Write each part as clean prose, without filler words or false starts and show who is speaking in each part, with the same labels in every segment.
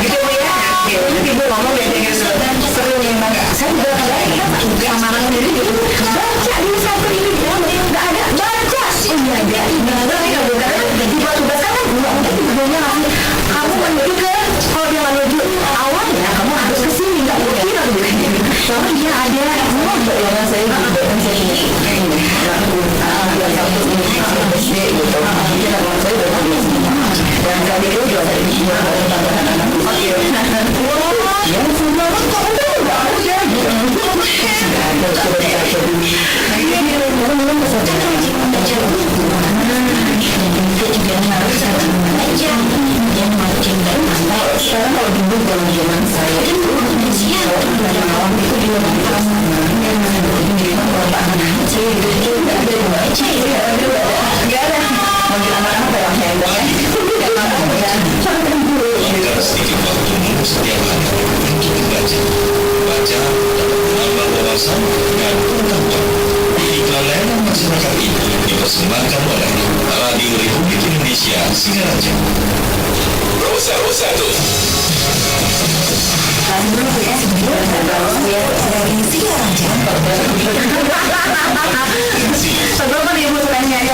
Speaker 1: Gitu Bu ya. Nanti Ibu ngomong deh dengan seru memang. Saya juga kadang-kadang sama orang sendiri gitu. Baca di satu ini nggak ada baca. Oh iya ada. Nggak bukan. Tiba-tiba kan mungkin ibunya ngasih kamu menuju ke kalau dia menuju awal ya kamu harus ke sini nggak mungkin aku bilang gitu. Soalnya dia ada yang saya juga dan kali itu juga saya yang semua kok enggak aja sekarang kalau dulu kalau zaman saya itu ada malam itu di rumah nggak ada manggil anak-anak dalam handphone
Speaker 2: sedikit waktumu setiap hari untuk membaca dapat menambah wawasan dan pengetahuan. Iklan layanan masyarakat ini dipersembahkan oleh Radio Republik Indonesia Singaraja. Rosa tuh.
Speaker 1: sebelum kan ibu suka nyanyi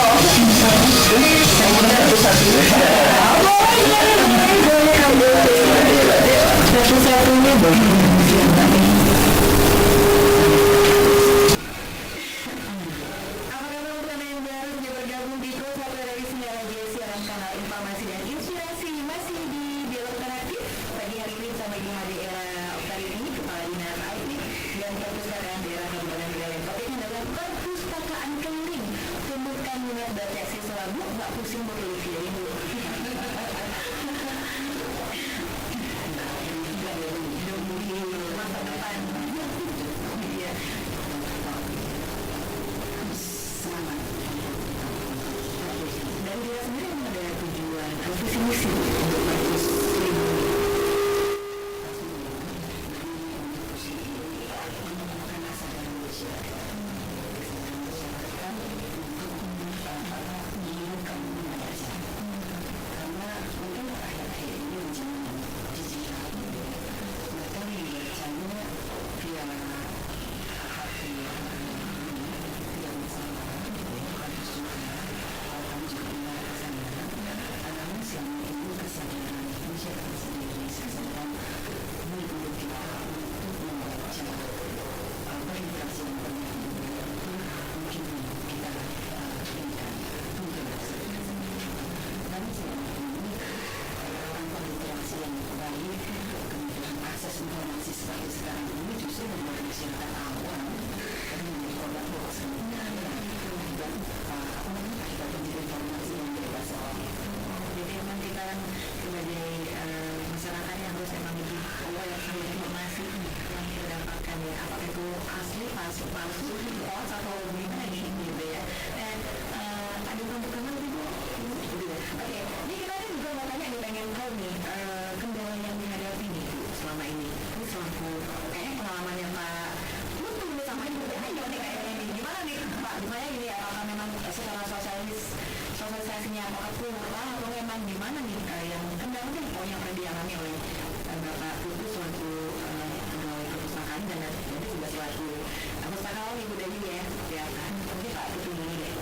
Speaker 1: satu-satunya informasi dan inspirasi masih di dialog kreatif pagi hari ini bersama Ibu Hadi Era Oktarini, Kepala Dinas IT dan Perpustakaan Daerah Kabupaten Trenggalek. Topiknya adalah perpustakaan keliling, tumbuhkan minat baca siswa Bu, nggak pusing memilih ya Ibu. Masa depan. Iya. Semangat. Dan dia sendiri memang ada tujuan atau visi misi untuk Markus Ribu. Sosialisasinya apakah kurang atau memang gimana nih yang kendala nih yang pernah dialami oleh Bapak Putu selaku pegawai perpustakaan dan nanti juga selaku pustakawan Ibu Dani ya mungkin Pak Putu dulu deh.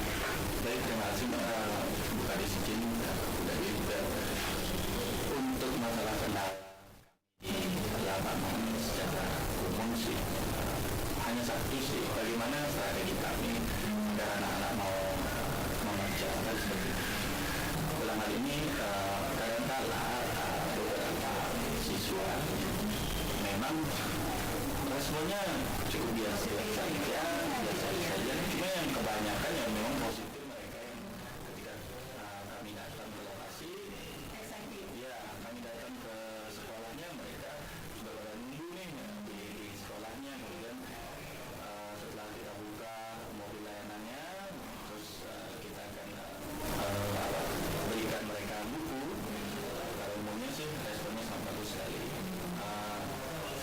Speaker 2: Baik, terima kasih Bu Kadis izin dari untuk masalah kendala lapangan secara umum sih hanya satu sih, bagaimana strategi kami agar anak-anak mau mengerjakan seperti itu. Dalam hal ini kadang-kala beberapa siswa memang responnya cukup biasa saja, cuma yang kebanyakan yang memang positif mereka yang ketika kami datang ke lokasi, ya kami datang ke sekolahnya mereka beberapa minggu nih di sekolahnya, kemudian setelah kita buka mobil layanannya, terus kita akan berikan mereka buku. Kalau umumnya sih responnya sangat bagus sekali.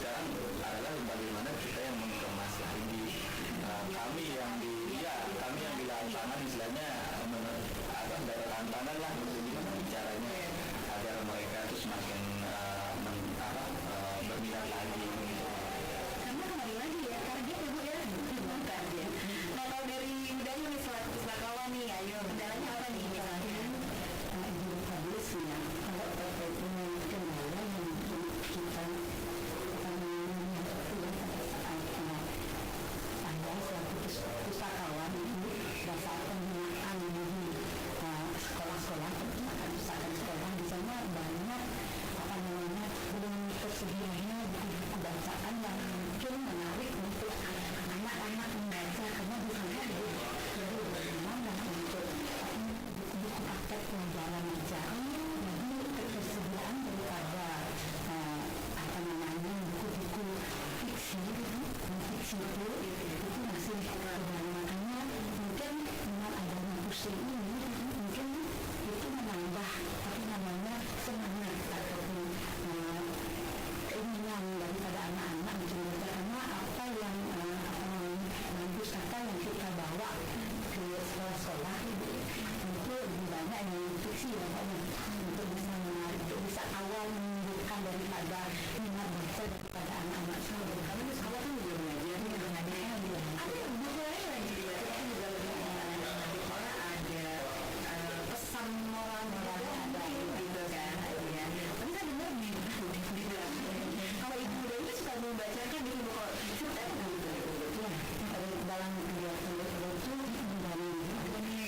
Speaker 2: Sekarang adalah bagaimana kita yang mengemas lagi kami yang di lapangan
Speaker 1: ada minat baca daripada anak-anak saya. Karena di sekolah kan juga belajar ada yang buku lain lagi dibaca kan juga lebih nanti malah ada pesan moral ada gitu kan ya. Tapi saya dengar di dalam kalau ibu Dewi suka membacakan di buku cerita gitu ya. Dalam video itu dari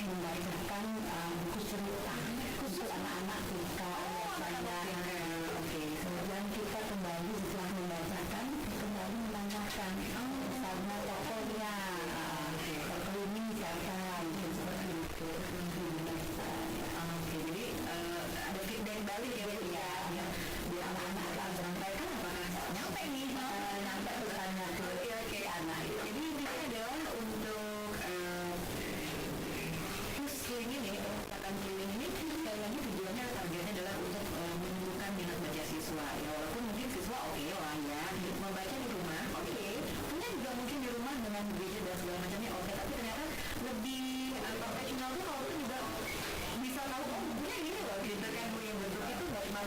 Speaker 1: membacakan buku cerita khusus anak-anak kita kemudian kita kembali setelah membacakan kembali menanyakan misalnya tokohnya tokoh ini siapa seperti itu. Jadi ada feedback balik ya biar anak-anak akan sampaikan apakah nyampe nih nyampe pesannya ke anak. Jadi intinya adalah untuk keliling ini, perpustakaan keliling ini sekali lagi tujuannya targetnya adalah untuk menumbuhkan minat baca siswa ya, walaupun mungkin siswa oke lah ya membaca di rumah punya juga mungkin di rumah dengan gadget dan segala macamnya tapi ternyata lebih profesional tuh kalau itu juga bisa tahu bukunya gini loh gitu kan, yang bentuk itu nggak cuma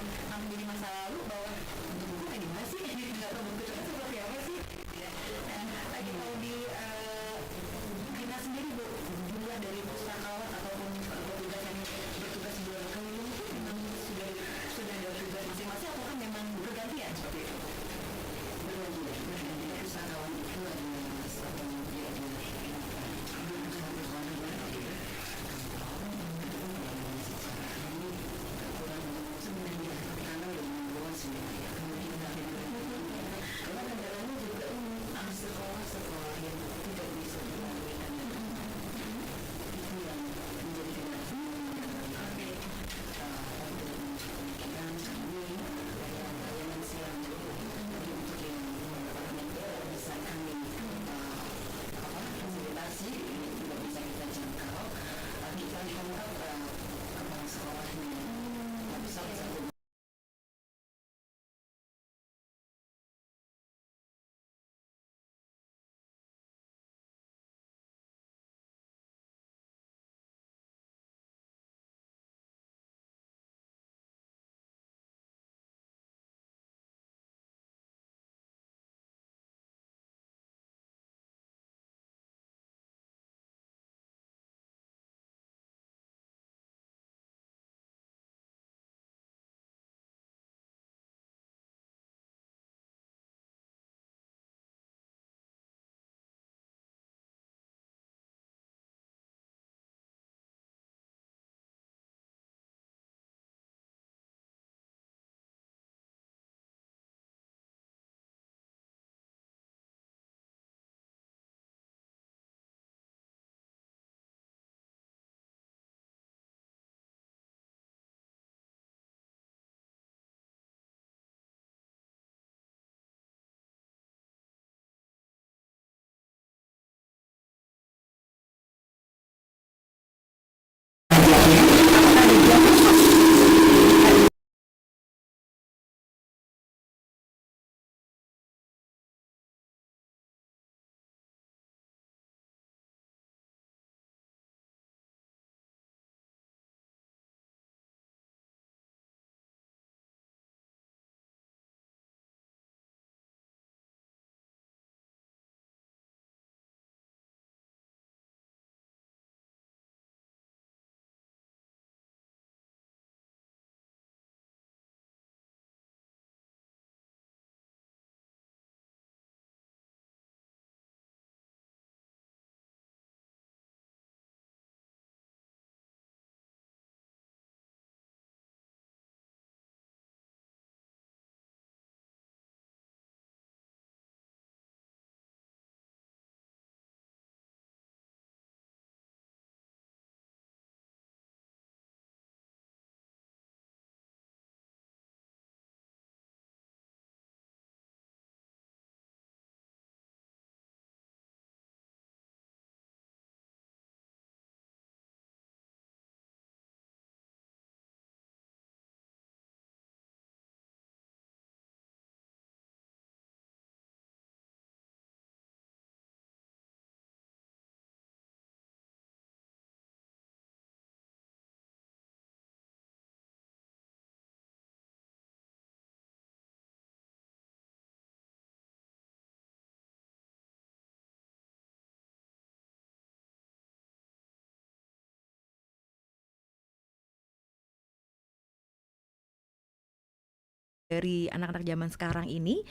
Speaker 1: dari anak-anak zaman sekarang ini,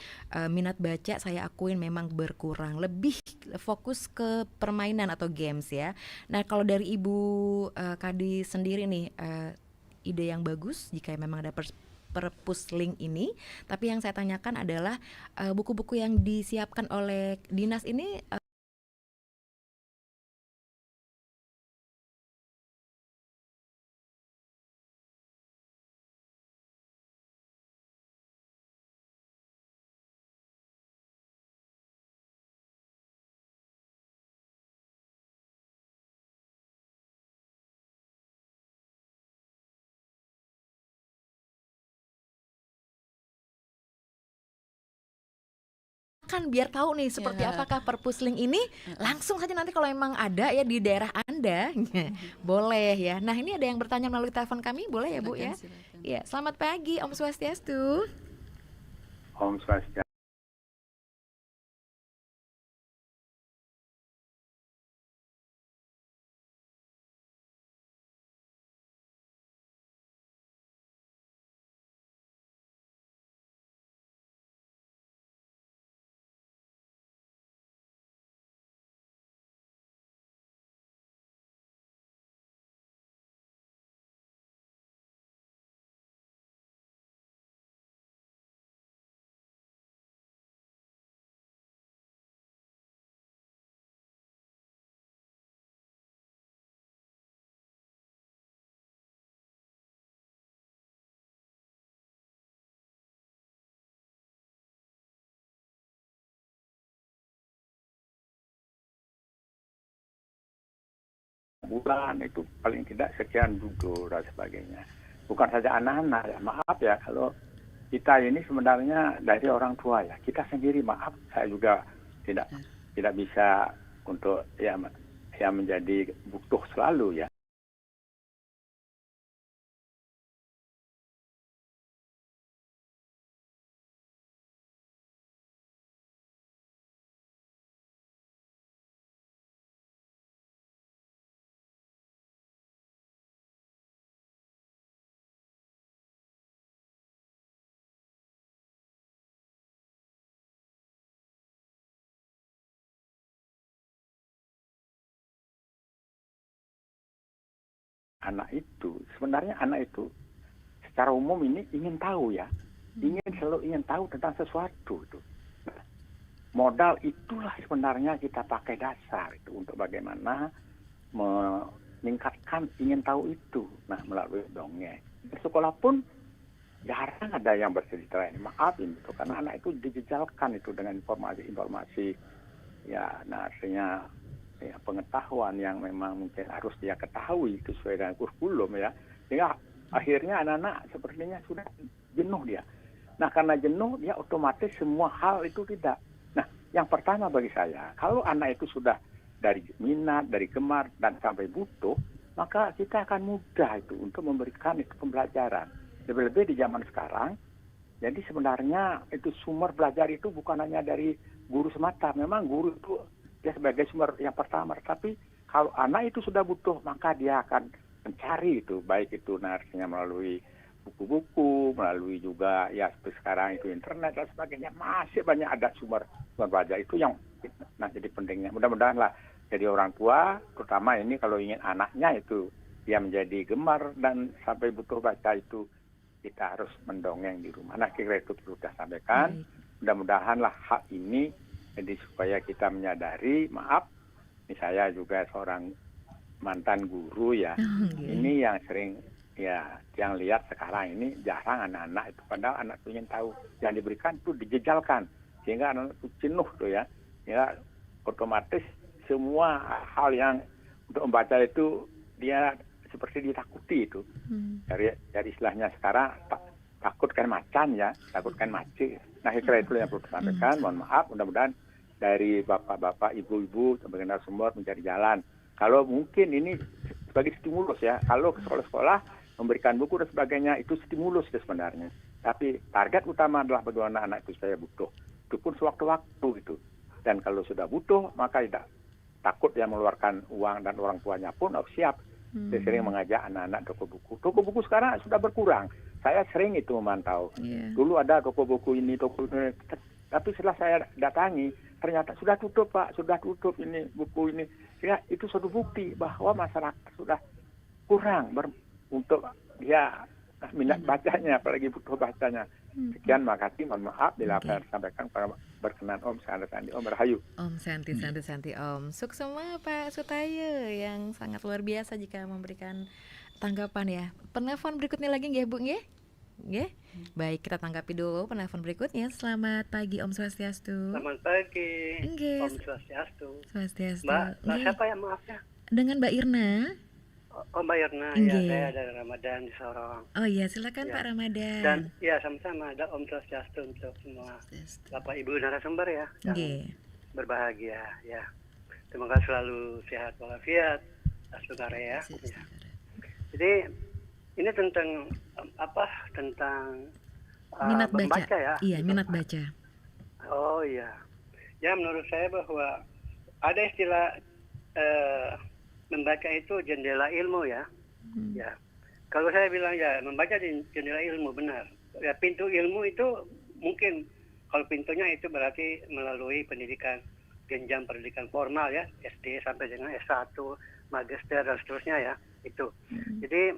Speaker 1: minat baca saya akuin memang berkurang, lebih fokus ke permainan atau games ya. Nah kalau dari Ibu Kadi sendiri nih, ide yang bagus jika memang ada perpus link ini, tapi yang saya tanyakan adalah buku-buku yang disiapkan oleh dinas ini kan biar tahu nih seperti apakah perpus link ini, langsung saja nanti kalau memang ada ya di daerah Anda, boleh ya. Nah ini ada yang bertanya melalui telepon kami, boleh ya Bu ya? Iya, selamat pagi Om Swastiastu.
Speaker 3: Om Swastiastu. Bulan itu paling tidak sekian buku dan sebagainya. Bukan saja anak-anak ya, maaf ya kalau kita ini sebenarnya dari orang tua ya. Kita sendiri maaf, saya juga tidak bisa untuk ya menjadi butuh selalu ya. Anak itu secara umum ini ingin tahu ya, selalu ingin tahu tentang sesuatu itu. Nah, modal itulah sebenarnya kita pakai dasar itu untuk bagaimana meningkatkan ingin tahu itu. Nah melalui dongeng. Di sekolah pun jarang ada yang bercerita ini. Maaf itu karena anak itu dijejalkan itu dengan informasi-informasi ya, nah artinya ya, pengetahuan yang memang mungkin harus dia ketahui itu sesuai dengan kurikulum ya. Sehingga akhirnya anak-anak sepertinya sudah jenuh dia. Nah karena jenuh dia otomatis semua hal itu tidak. Nah yang pertama bagi saya, kalau anak itu sudah dari minat, dari gemar dan sampai butuh, maka kita akan mudah itu untuk memberikan itu pembelajaran. Lebih-lebih di zaman sekarang, jadi sebenarnya itu sumber belajar itu bukan hanya dari guru semata. Memang guru itu dia sebagai sumber yang pertama, tapi kalau anak itu sudah butuh maka dia akan mencari itu, baik itu artinya melalui buku-buku, melalui juga ya seperti sekarang itu internet dan sebagainya. Masih banyak ada sumber belajar itu yang nah jadi pentingnya. Mudah-mudahan lah jadi orang tua, terutama ini kalau ingin anaknya itu dia menjadi gemar dan sampai butuh baca itu, kita harus mendongeng di rumah. Nah kira itu sudah sampaikan. Mudah-mudahan lah hak ini jadi supaya kita menyadari, maaf, ini saya juga seorang mantan guru ya. Ini yang sering ya yang lihat sekarang ini jarang anak-anak itu, padahal anak itu ingin tahu, yang diberikan itu dijejalkan sehingga anak itu jenuh tuh ya. Ya otomatis semua hal yang untuk membaca itu dia seperti ditakuti itu. Dari istilahnya sekarang takutkan macan ya, takutkan maci. Nah kira itu yang perlu disampaikan. Mohon maaf, mudah-mudahan dari bapak-bapak, ibu-ibu sebagai narasumber mencari jalan. Kalau mungkin ini sebagai stimulus ya, kalau ke sekolah-sekolah memberikan buku dan sebagainya itu stimulus sebenarnya. Tapi target utama adalah bagaimana anak itu saya butuh. Itu pun sewaktu-waktu gitu. Dan kalau sudah butuh maka tidak takut ya mengeluarkan uang, dan orang tuanya pun harus siap. Saya sering mengajak anak-anak toko buku. Toko buku sekarang sudah berkurang. saya sering itu memantau.
Speaker 1: Iya.
Speaker 3: Dulu ada toko buku ini, tapi setelah saya datangi, ternyata sudah tutup Pak, sudah tutup ini buku ini. Ya, itu suatu bukti bahwa masyarakat sudah kurang untuk ya minat bacanya, apalagi butuh bacanya. Sekian, makasih, mohon maaf bila saya sampaikan para berkenan Om Santi Om Rahayu.
Speaker 1: Om Santi Om. Suksema Pak Sutayo yang sangat luar biasa jika memberikan tanggapan ya. Penelpon berikutnya lagi nggih Bu nggih? Nggih. Baik, kita tanggapi dulu penelpon berikutnya. Selamat pagi Om Swastiastu.
Speaker 4: Selamat pagi.
Speaker 1: Nggih.
Speaker 4: Om Swastiastu.
Speaker 1: Swastiastu.
Speaker 4: Mbak
Speaker 1: Nggih.
Speaker 4: siapa ya, maaf ya?
Speaker 1: Dengan Mbak Irna.
Speaker 4: Oh, Mbak Irna, ya,
Speaker 1: Nggih.
Speaker 4: saya dari Ramadan di Sorong.
Speaker 1: Oh iya, silakan
Speaker 4: Ya.
Speaker 1: Pak Ramadan.
Speaker 4: Dan ya sama-sama ada Om Swastiastu untuk semua Bapak Ibu narasumber ya, yang
Speaker 1: Nggih.
Speaker 4: berbahagia ya. Semoga selalu sehat walafiat, aslukarya ya. Ya. Jadi ini tentang tentang
Speaker 1: Minat baca.
Speaker 4: membaca ya.
Speaker 1: Iya, minat baca.
Speaker 4: Oh iya. Ya, menurut saya bahwa ada istilah membaca itu jendela ilmu ya. Ya. Kalau saya bilang ya membaca jendela ilmu, benar. Ya, pintu ilmu itu mungkin kalau pintunya itu berarti melalui pendidikan, jenjang pendidikan formal ya, SD sampai dengan S1, magister dan seterusnya ya, itu. Jadi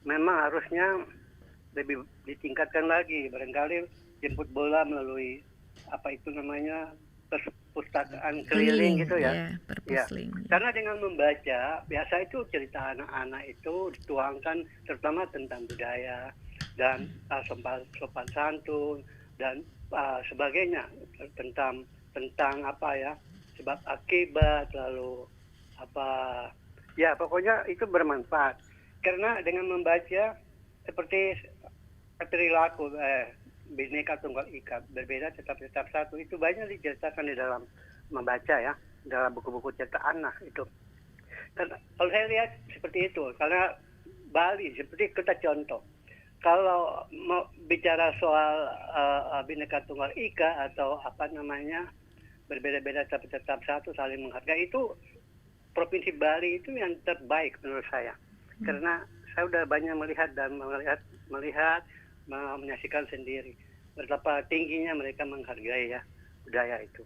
Speaker 4: memang harusnya lebih ditingkatkan lagi, barangkali jemput bola melalui apa itu namanya perpustakaan keliling gitu ya.
Speaker 1: Ya, perpusling.
Speaker 4: Karena dengan membaca, biasa itu cerita anak-anak itu dituangkan terutama tentang budaya dan sopan santun dan sebagainya, tentang apa ya, sebab akibat, lalu apa ya, pokoknya itu bermanfaat. Karena dengan membaca seperti perilaku Bhinneka Tunggal Ika, berbeda tetap satu, itu banyak diceritakan di dalam membaca ya, dalam buku-buku cerita anak itu. Dan kalau saya lihat seperti itu, karena Bali seperti kita contoh, kalau mau bicara soal Bhinneka Tunggal Ika atau apa namanya berbeda-beda tapi tetap satu, saling menghargai, itu provinsi Bali itu yang terbaik menurut saya. Karena saya sudah banyak melihat menyaksikan sendiri betapa tingginya mereka menghargai ya budaya itu.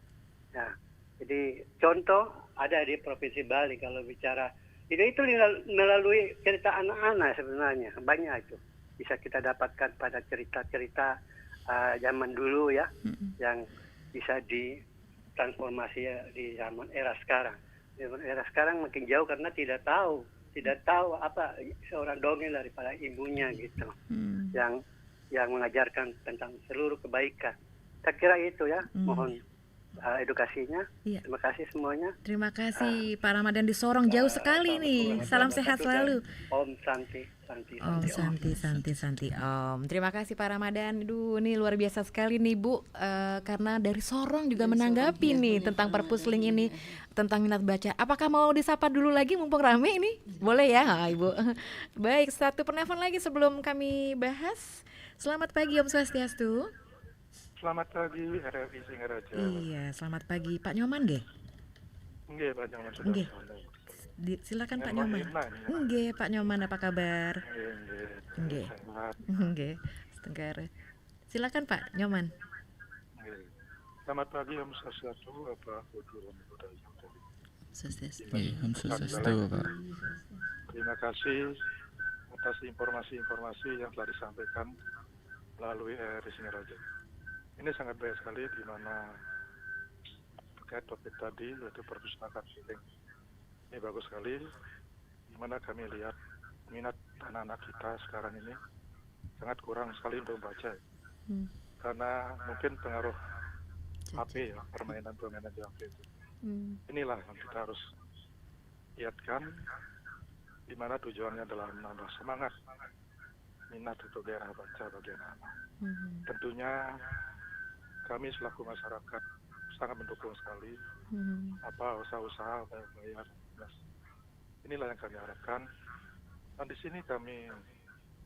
Speaker 4: Nah, jadi contoh ada di provinsi Bali kalau bicara itu melalui cerita anak-anak sebenarnya banyak itu bisa kita dapatkan pada cerita-cerita zaman dulu ya, yang bisa ditransformasi ya, di zaman era sekarang. Zaman era sekarang makin jauh karena tidak tahu apa seorang dongeng daripada ibunya gitu, yang mengajarkan tentang seluruh kebaikan. Saya kira itu ya, mohon edukasinya.
Speaker 1: Iya.
Speaker 4: Terima kasih semuanya.
Speaker 1: Terima kasih Pak Ramadan di Sorong, jauh sekali nih. Salam sehat selalu.
Speaker 4: Om Santi.
Speaker 1: Om Santi Om. Terima kasih Pak Ramadan. Duh, ini luar biasa sekali nih Bu, karena dari Sorong juga menanggapi nih tentang perpusling ini, tentang minat baca. Apakah mau disapa dulu lagi mumpung rame ini? Boleh ya Ibu? Baik, satu penelpon lagi sebelum kami bahas. Selamat pagi Om Swastiastu.
Speaker 5: Selamat pagi RRI Singaraja.
Speaker 1: Iya, selamat pagi Pak Nyoman nggih?
Speaker 5: Nggih, Pak Nyoman sudah.
Speaker 1: Nggih. Silakan Pak
Speaker 5: Mbak
Speaker 1: Nyoman.
Speaker 5: Irna, ya.
Speaker 1: Nggih, Pak Nyoman apa kabar?
Speaker 5: Nggih.
Speaker 1: Nggih. Nggih. Setengah. Silakan Pak Nyoman.
Speaker 5: Nggih. Selamat pagi Om Swastiastu, Bapak Guru Budaya.
Speaker 6: Om Swastiastu, Pak.
Speaker 5: Terima kasih atas informasi-informasi yang telah disampaikan melalui RRI Singaraja. Ini sangat baik sekali di mana terkait topik tadi yaitu perpustakaan keliling. Ini bagus sekali di mana kami lihat minat anak-anak kita sekarang ini sangat kurang sekali untuk membaca. Karena mungkin pengaruh HP ya, permainan di HP itu. Inilah yang kita harus lihatkan, di mana tujuannya adalah menambah semangat minat untuk daerah baca bagi anak-anak. Tentunya kami selaku masyarakat sangat mendukung sekali usaha-usaha bayar. Inilah yang kami harapkan. Dan di sini kami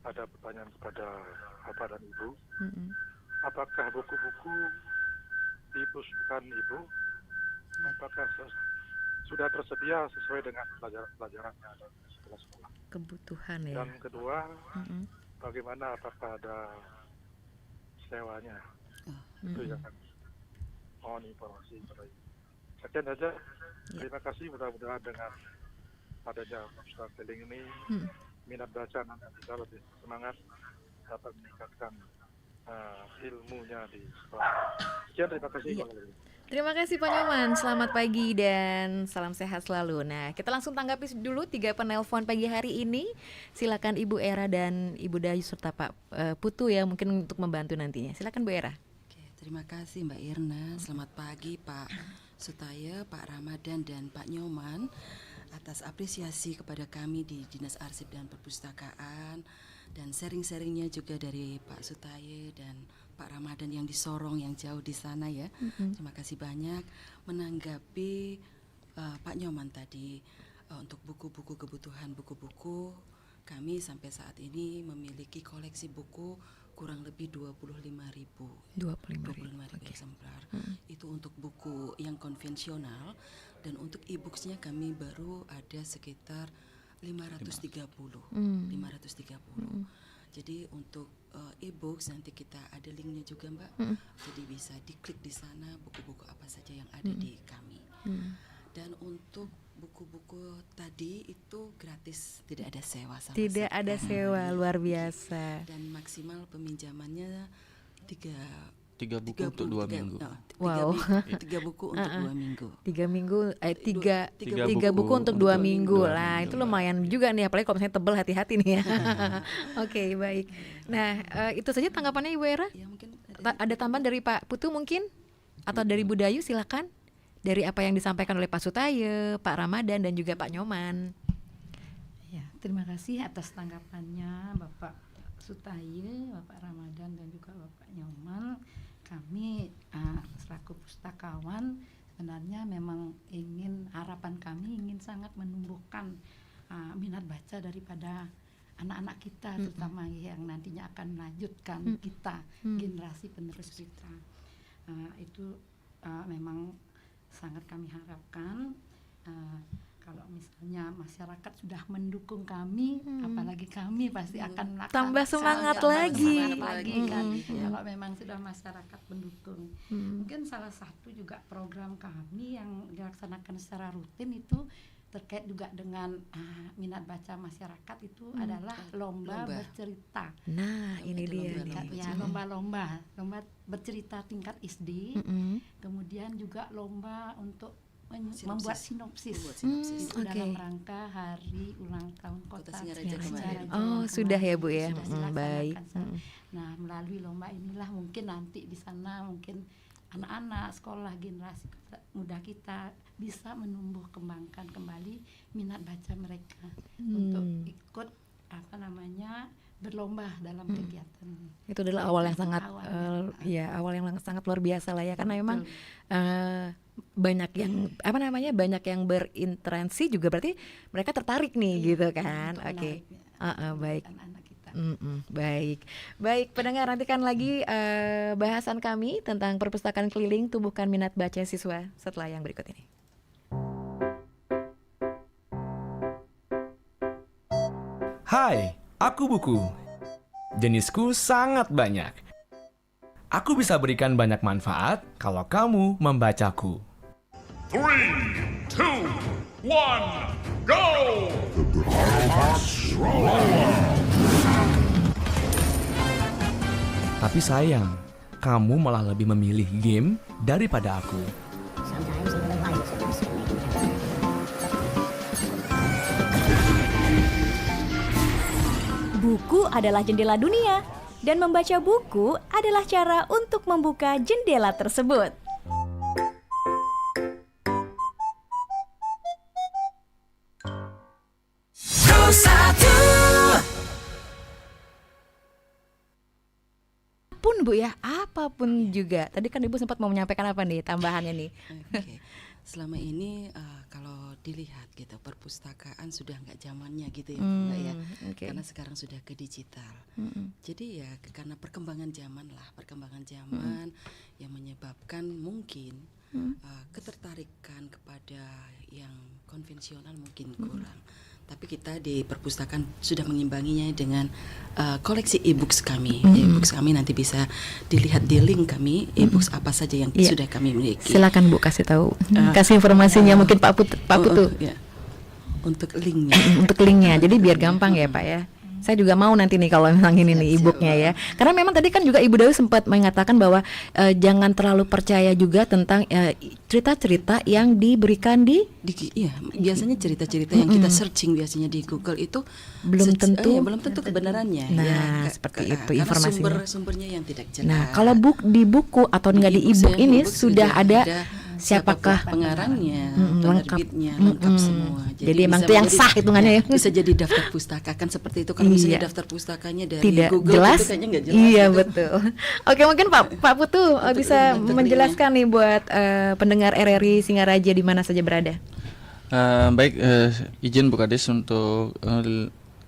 Speaker 5: ada pertanyaan kepada Bapak dan Ibu. Apakah buku-buku di pustakaan Ibu apakah sudah tersedia sesuai dengan pelajarannya setelah sekolah?
Speaker 1: Kebutuhan ya.
Speaker 5: Dan kedua, bagaimana, apakah ada sewanya? Itu yang kami mohon informasi kepada Ibu. Sekian saja. Terima kasih, mudah-mudahan dengan adanya perpustakaan keliling ini minat baca nanti bisa lebih semangat dapat meningkatkan ilmunya di sekolah. Sekian, terima kasih.
Speaker 7: Terima kasih Pak Nyoman, selamat pagi dan salam sehat selalu. Nah, kita langsung tanggapi dulu 3 penelpon pagi hari ini. Silakan Ibu Era dan Ibu Dayu serta Pak Putu ya, mungkin untuk membantu nantinya. Silakan Bu Era.
Speaker 8: Oke, terima kasih Mbak Irna. Selamat pagi Pak Sutaya, Pak Ramadan dan Pak Nyoman atas apresiasi kepada kami di Dinas Arsip dan Perpustakaan, dan sharing-sharingnya juga dari Pak Sutaya dan Pak Ramadan yang di Sorong yang jauh di sana ya. Terima kasih banyak menanggapi Pak Nyoman tadi untuk buku-buku, kebutuhan buku-buku. Kami sampai saat ini memiliki koleksi buku kurang lebih 25.000 eksemplar. Itu untuk buku yang konvensional, dan untuk e-booksnya kami baru ada sekitar 530. Jadi untuk e-books nanti kita ada linknya juga Mbak. Jadi bisa diklik di sana buku-buku apa saja yang ada di kami. Dan untuk buku-buku tadi itu gratis, tidak ada sewa sama
Speaker 7: Tidak
Speaker 8: sekali.
Speaker 7: ada sewa, luar biasa.
Speaker 8: Dan maksimal peminjamannya
Speaker 6: 3 buku untuk 2 minggu.
Speaker 7: Wow.
Speaker 8: 3 buku untuk 2 minggu.
Speaker 7: 3 minggu, tiga
Speaker 6: Tiga
Speaker 7: buku untuk 2 minggu. Lah, itu
Speaker 6: Mbak.
Speaker 7: lumayan juga nih, apalagi kalau misalnya tebel, hati-hati nih ya. Oke, baik. Nah, itu saja tanggapannya Ibu Era.
Speaker 8: Ya mungkin
Speaker 7: Ada tambahan dari Pak Putu mungkin? Atau dari Bu Dayu, silakan. Dari apa yang disampaikan oleh Pak Sutaya, Pak Ramadan dan juga Pak Nyoman.
Speaker 1: Ya, terima kasih atas tanggapannya Bapak Sutaya, Bapak Ramadan dan juga Bapak Nyoman. Kami selaku pustakawan sebenarnya memang harapan kami ingin sangat menumbuhkan minat baca daripada anak-anak kita, terutama yang nantinya akan melanjutkan kita, generasi penerus kita. Itu memang sangat kami harapkan. Kalau misalnya masyarakat sudah mendukung kami, apalagi kami pasti akan melaksanakan.
Speaker 7: Tambah semangat lagi.
Speaker 1: Kan. Kalau memang sudah masyarakat mendukung. Mungkin salah satu juga program kami yang dilaksanakan secara rutin itu terkait juga dengan minat baca masyarakat itu adalah lomba bercerita.
Speaker 7: Nah, ini dia
Speaker 1: Tingkat,
Speaker 7: nih.
Speaker 1: ya, lomba bercerita tingkat SD. Kemudian juga lomba untuk membuat sinopsis. Itu dalam rangka hari ulang tahun Kota
Speaker 8: Singaraja kemarin.
Speaker 7: Oh, sudah ya Bu ya.
Speaker 1: Sudah
Speaker 7: Baik.
Speaker 1: dilaksanakan. Nah, melalui lomba inilah mungkin nanti di sana mungkin anak-anak sekolah generasi muda kita bisa menumbuh kembangkan kembali minat baca mereka untuk ikut berlomba dalam kegiatan ini.
Speaker 7: Itu adalah awal yang sangat
Speaker 1: Awal
Speaker 7: awal yang sangat luar biasa lah ya, karena memang banyak yang berinteraksi juga, berarti mereka tertarik nih gitu kan. Oke. Baik.
Speaker 1: Anak-anak kita.
Speaker 7: Baik pendengar, nantikan lagi bahasan kami tentang perpustakaan keliling, tumbuhkan minat baca siswa setelah yang berikut ini.
Speaker 9: Hai, aku Buku. Jenisku sangat banyak. Aku bisa berikan banyak manfaat kalau kamu membacaku.
Speaker 10: 3, 2, 1, go!
Speaker 9: Tapi sayang, kamu malah lebih memilih game daripada aku.
Speaker 11: Buku adalah jendela dunia, dan membaca buku adalah cara untuk membuka jendela tersebut.
Speaker 7: Bu ya, apapun juga. Tadi kan Ibu sempat mau menyampaikan apa nih tambahannya nih?
Speaker 8: Oke. Selama ini kalau dilihat gitu, perpustakaan sudah nggak zamannya gitu ya, Mbak ya. Karena sekarang sudah ke digital. Jadi ya karena perkembangan zaman yang menyebabkan mungkin ketertarikan kepada yang konvensional mungkin kurang. Tapi kita di perpustakaan sudah mengimbanginya dengan koleksi e-books kami. E-books kami nanti bisa dilihat di link kami, e-books apa saja yang sudah kami miliki.
Speaker 7: Silakan Bu kasih tahu, kasih informasinya mungkin Pak Putu.
Speaker 8: Ya. Untuk linknya.
Speaker 7: Untuk linknya, jadi biar gampang ya Pak ya. Saya juga mau nanti nih kalau memang ini nih e-booknya ya. Karena memang tadi kan juga Ibu Dayu sempat mengatakan bahwa jangan terlalu percaya juga tentang cerita-cerita yang diberikan
Speaker 8: biasanya cerita-cerita yang kita searching biasanya di Google itu
Speaker 7: belum
Speaker 8: tentu kebenarannya.
Speaker 7: Nah, seperti itu informasinya.
Speaker 8: Sumbernya yang tidak jelas.
Speaker 7: Nah, kalau di buku atau enggak di e-book ini sudah ada siapakah
Speaker 8: pengarangnya,
Speaker 7: penerbitnya,
Speaker 8: lengkap semua.
Speaker 7: Jadi emang itu yang sah hitungannya ya.
Speaker 8: Bisa jadi daftar pustaka kan seperti itu. Kalau misalnya daftar pustakanya dari
Speaker 7: tidak
Speaker 8: Google
Speaker 7: jelas,
Speaker 8: itu kayaknya nggak jelas.
Speaker 7: Iya betul. Oke, mungkin Pak Putu bisa menjelaskan nih buat pendengar RRI Singaraja di mana saja berada.
Speaker 2: Baik, izin Bu Kades untuk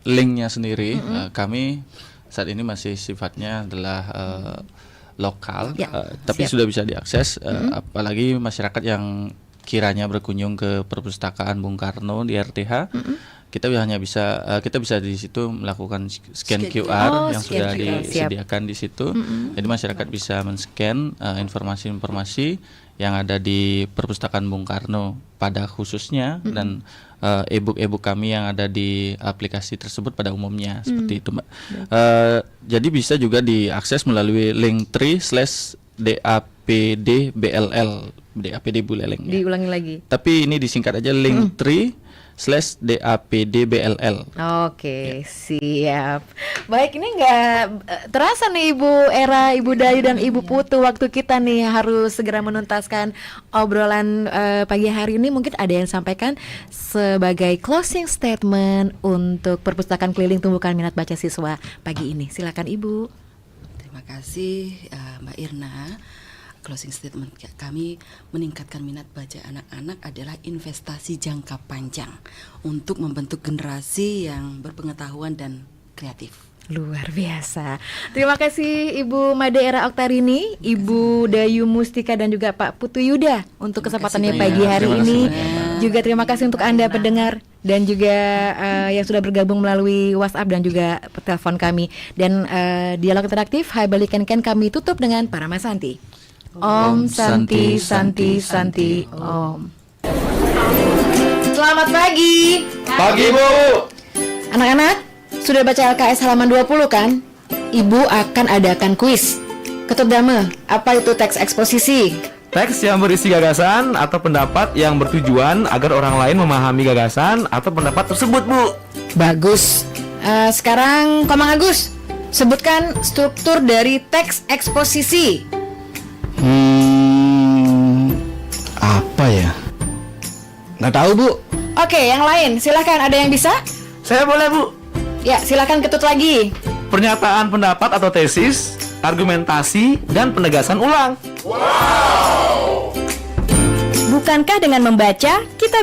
Speaker 2: linknya sendiri. Kami saat ini masih sifatnya adalah lokal, tapi sudah bisa diakses. Apalagi masyarakat yang kiranya berkunjung ke perpustakaan Bung Karno di RTH, kita bisa di situ melakukan scan QR yang sudah disediakan di situ. Jadi masyarakat bisa men-scan informasi-informasi yang ada di perpustakaan Bung Karno pada khususnya dan e-book kami yang ada di aplikasi tersebut pada umumnya seperti itu Mbak. Jadi bisa juga diakses melalui Linktree/DAPDBLL, DAPD Buleleng.
Speaker 7: Diulangi lagi.
Speaker 2: Tapi ini disingkat aja Linktree/DAPDBLL.
Speaker 7: Oke, siap. Baik, ini nggak terasa nih Ibu Era, Ibu Dayu dan Ibu Putu, waktu kita nih harus segera menuntaskan obrolan pagi hari ini. Mungkin ada yang sampaikan sebagai closing statement untuk perpustakaan keliling tumbuhkan minat baca siswa pagi ini. Silakan Ibu.
Speaker 8: Terima kasih Mbak Irna. Closing statement kami, meningkatkan minat baca anak-anak adalah investasi jangka panjang untuk membentuk generasi yang berpengetahuan dan kreatif.
Speaker 7: Luar biasa. Terima kasih Ibu Made Era Oktarini, Ibu Dayu Mustika dan juga Pak Putu Yuda untuk kesempatannya pagi hari ini. Juga terima kasih untuk Anda pendengar dan juga yang sudah bergabung melalui WhatsApp dan juga telepon kami. Dan dialog interaktif Hai Balikan kami tutup dengan Parama Santi. Om Santi Santi Santi Om. Selamat pagi.
Speaker 10: Pagi Bu.
Speaker 7: Anak-anak, sudah baca LKS halaman 20 kan? Ibu akan adakan kuis. Ketut Dame, apa itu teks eksposisi?
Speaker 9: Teks yang berisi gagasan atau pendapat yang bertujuan agar orang lain memahami gagasan atau pendapat tersebut, Bu.
Speaker 7: Bagus. Sekarang Komang Agus, sebutkan struktur dari teks eksposisi.
Speaker 12: Apa ya? Nggak tahu Bu.
Speaker 7: Oke, yang lain silahkan, ada yang bisa?
Speaker 9: Saya boleh Bu.
Speaker 7: Ya, silahkan Ketut lagi.
Speaker 9: Pernyataan pendapat atau tesis, argumentasi, dan penegasan ulang.
Speaker 11: Bukankah dengan membaca kita